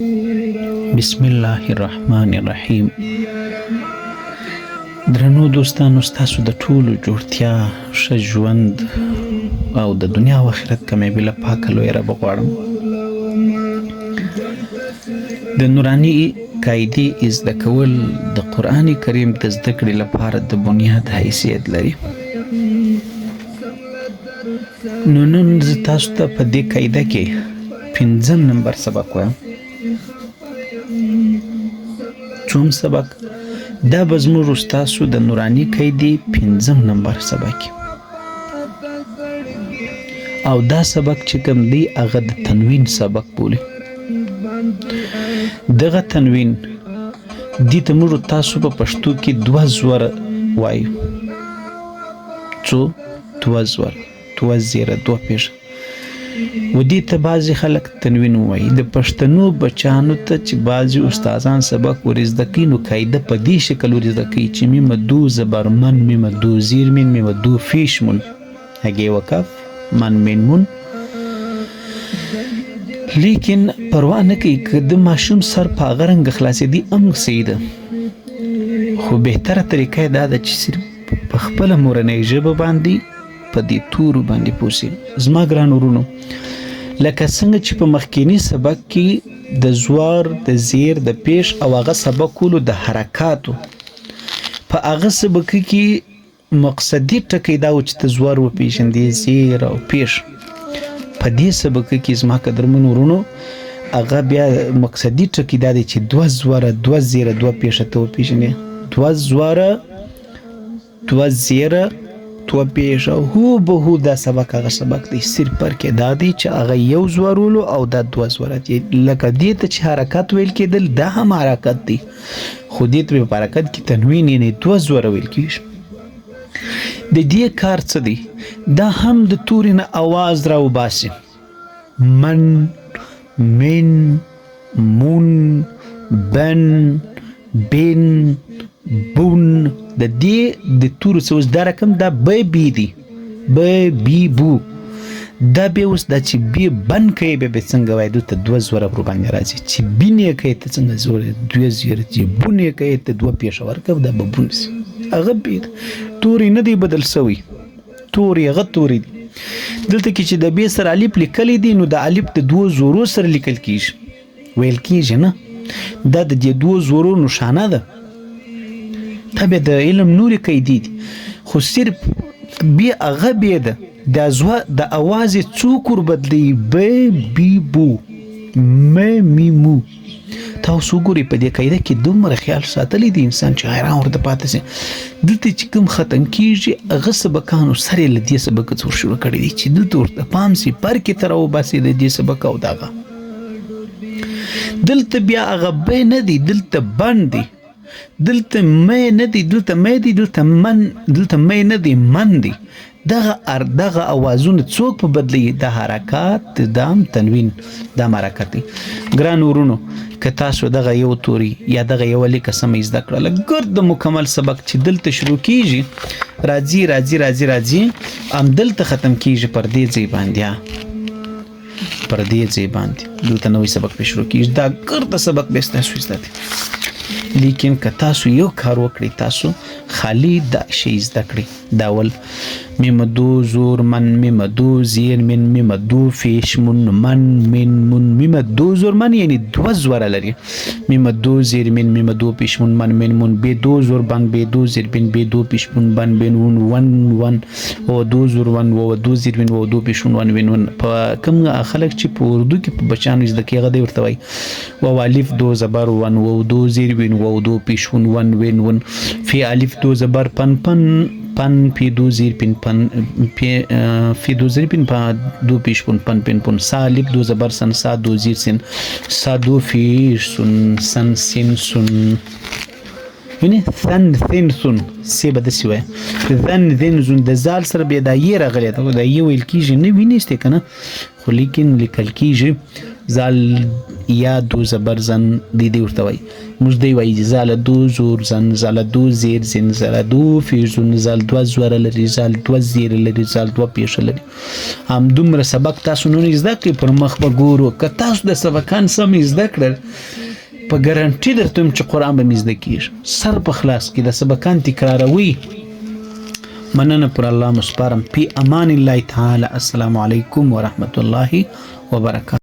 بسم الله الرحمن الرحیم. درنو دوستانو، ستاسو د ټولو جوړتیا، ښه ژوند او د دنیا او آخرت کامیابي له پاکه لویه ربه غواړم. د نوراني قاعدې زده کول د قرآن کریم د زده کړې لپاره د بنیاد حیثیت لري. نو نن زه تاسو ته په دې قاعده کې 5 نمبر سبق وایم. څوم سبق؟ دا به زموږ ستاسو د نوراني قاعدې 5 نمبر سبق او دا سبق چې کوم دی هغه د تنوین سبق بولي. دغه تنوین دې ته موږ تاسو په پښتو کې 2 زوره وایو. څو؟ 2 زوره، 2 زیره، 2 پیښه. و دې ته بعضې خلک تنوین وایي. د پښتنو بچیانو ته چې بعضې استادان سبق ور زده کوي نو قاعده په دې شکل ور زده کوي چې میم دو زبر من، میم دو زیر من، میم دو فیش من، هګې وکف من من من. لیکن پروا نه کوي که د ماشوم سر په هغه رنګه خلاصېدي هم صحیح ده، خو بهتره طریقه یې دا ده چې صرف په خپله مورنۍ ژبه باندې په دې تورو باندې پوه سي. زما ګران ورونو، لکه څنګه چې په مخکینی سبق کې د زوار، د زیر، د پیش او هغه سبق کولو د حرکاتو په هغه سبق کې مقصدي ټکی دا و چې ته زوار وپېژندې، زیر او پیش. په دې سبق کې زما قدرمن ورونو هغه بیا مقصدي ټکی دا دی چې 2 زوره، 2 زیره، 2 پیشه ته وپېژنې. 2 زوره، 2 زیره، 2 پیشه. هو به هو دا سبق هغه سبق دی، صرف فرق یې دا دی چې هغه 1 زورولو او دا 2 زوره دی. لکه دې ته چې حرکت ویل کېدل دا هم حرکت دی، خو دې ته په حرکت کې تنوین یعنې 2 زوره ویل کېږي. د دې کار څه دی؟ دا هم د تورې نه اواز راوباسي. من، من، مون، بن، بن، بون. د دې د تورو څه اوس دا رقم دا ب بی دی، ب بی بو. دا بیا اوس دا چې بی بن کوي بیا به څنګه وایي؟ دلته 2 زوره ور باندې راځي. چې بین یې کوي ته څنګه زوره 2 زیره، چې بون یې کوي ته 2 پیښه ورکړه دا به بون سي. هغه بی تورې نه دی بدل سوی، تورې هغه تورې دي. دلته کې چې د بی سره الف لیکلی دی نو د الف د 2 زورو سره لیکل کېږي، ویل کېږي نه. دا د دې 2 زورو نښانه ده. دا بیا د علم نورې قاعدې دي، خو صرف بیا هغه بیا ده د اواز یې څوک ور بدلوي؟ ب بی بو، م می مو. تاسو وګورئ په دې قاعده کې دومره خیال ساتلی دی انسان چې حیران ورته پاتې سي. دلته چې کوم ختم کېږي هغه سبقانو سره یې له دې سبق څخه شروع کړی دی چې دلته ورته پام سي، فرق یې ته راوباسي د دې سبق او دغه. دلته بیا هغه ب نه دی، دلته بن دی. دلته مې نه دی، دلته مې دی. دلته من، دلته مې نه دی، من دی. دغه اوازونه څوک په بدلی؟ د حرکات، د تنوین، دا حرکت دی. ګران ورونو، که تاسو دغه یو توري یا دغه یو لیکه سمه زده کړله، ګرد مکمل سبق چې دلته شروع کیږي راځي راځي راځي راځي هم دلته ختم کیږي پر دې ځای باندې، پر دې ځای باندې دلته نوی سبق په شروع کیږي. دا ګرد سبق به تاسو زده کړئ. لیکن که تاسو یو کار وکړئ، تاسو خالی دا شی زده کړئ. دا ول میم دو زور من، میم دو زیر من، میم دو فیش من، من من من. میم دو زور من یعنی 2 زوره لري. میم دو زیر من، میم دو پیش من، من من من. بی 2 زور بن، بی 2 زیر بن، بی 2 پیش من، بن بن ون، ون ون. و 2 زور ون، و 2 زیر بن، و 2 پیش ون، ون ون ون. په کوم خلک چې په اردو کې په بچانو زده کوي هغه دی ورته وایي و الف 2 زبر ون، و 2 زیر بن، و 2 پیش ون، ون ون ون. فی الف 2 زبر پن پن پن، پی 2 زیر پن پن، فی 2 زیر پن پا 2 پیش پن پن پن پن. سا الف 2 زبر سن، سا 2 زیر سن، سا 2 فیش سن، سن سن سن. ویني ثن ثنثن سی به داسې وایه ثن ثنثن د زال سره بیا دا یې راغلی ده دا یې ویل کېږي نه وینېستې که نه خو لیکن لیکل کېږي زال یا دو زبر زن دیدی ورته وایي موږ دی وایي زال دو زور زن زال دو زیر زن زال دو فیزون زال دوه زوره لري زال دوه زیره لري زال دوه پیښه لري همدومره سبق تاسو نن زده کړئ پر مخ به ګورو که تاسو د سبقان سم زده کړل په ګارانټي درته وایم چې قرآن به مې زده کېږي سر په خلاص کې د سبقان تکراروي مننه پر الله مسپارم فی امان الله تعالی السلام علیکم ورحمة الله وبرکاته